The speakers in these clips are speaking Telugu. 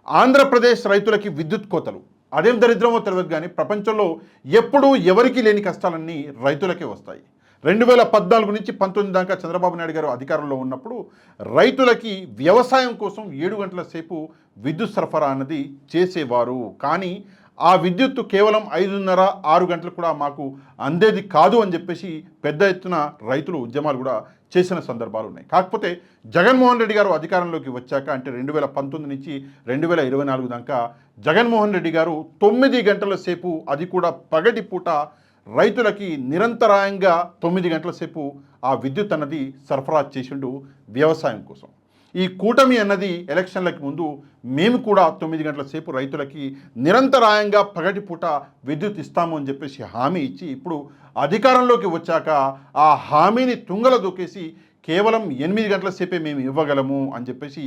ఆంధ్రప్రదేశ్ రైతులకి విద్యుత్ కోతలు అదేం దరిద్రమో తెలియదు కానీ ప్రపంచంలో ఎప్పుడూ ఎవరికీ లేని కష్టాలన్నీ రైతులకే వస్తాయి. 2014 నుంచి 19 దాకా చంద్రబాబు నాయుడు గారు అధికారంలో ఉన్నప్పుడు రైతులకి వ్యవసాయం కోసం 7 గంటల సేపు విద్యుత్ సరఫరా అన్నది చేసేవారు. కానీ ఆ విద్యుత్తు కేవలం 5:30, 6 గంటలు కూడా మాకు అందేది కాదు అని చెప్పేసి పెద్ద ఎత్తున రైతులు ఉద్యమాలు కూడా చేసిన సందర్భాలు ఉన్నాయి. కాకపోతే జగన్మోహన్ రెడ్డి గారు అధికారంలోకి వచ్చాక అంటే 2019 నుంచి 2024 దాకా జగన్మోహన్ రెడ్డి గారు 9 గంటల సేపు, అది కూడా పగటి పూట రైతులకి నిరంతరాయంగా 9 గంటల సేపు ఆ విద్యుత్ అన్నది సరఫరా చేసిండు వ్యవసాయం కోసం. ఈ కూటమి అన్నది ఎలక్షన్లకు ముందు మేము కూడా 9 గంటల సేపు రైతులకి నిరంతరాయంగా పగటి పూట విద్యుత్ ఇస్తాము అని చెప్పేసి హామీ ఇచ్చి ఇప్పుడు అధికారంలోకి వచ్చాక ఆ హామీని తుంగల దూకేసి కేవలం 8 గంటల సేపే మేము ఇవ్వగలము అని చెప్పేసి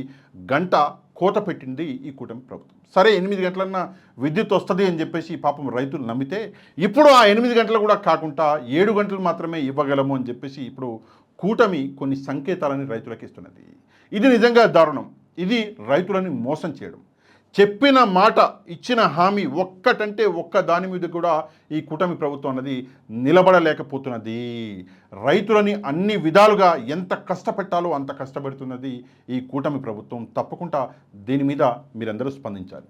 గంట కోత పెట్టింది ఈ కూటమి ప్రభుత్వం. సరే 8 గంటలన్నా విద్యుత్ వస్తుంది అని చెప్పేసి పాపం రైతులు నమ్మితే ఇప్పుడు ఆ 8 గంటలు కూడా కాకుండా 7 గంటలు మాత్రమే ఇవ్వగలము అని చెప్పేసి ఇప్పుడు కూటమి కొన్ని సంకేతాలని రైతులకు ఇస్తున్నది. ఇది నిజంగా దారుణం. ఇది రైతులని మోసం చేయడం. చెప్పిన మాట, ఇచ్చిన హామీ ఒక్కటంటే ఒక్క దాని మీద కూడా ఈ కూటమి ప్రభుత్వం అన్నది నిలబడలేకపోతున్నది. రైతులని అన్ని విధాలుగా ఎంత కష్టపెట్టాలో అంత కష్టపెడుతున్నది ఈ కూటమి ప్రభుత్వం. తప్పకుండా దీని మీద మీరందరూ స్పందించాలి.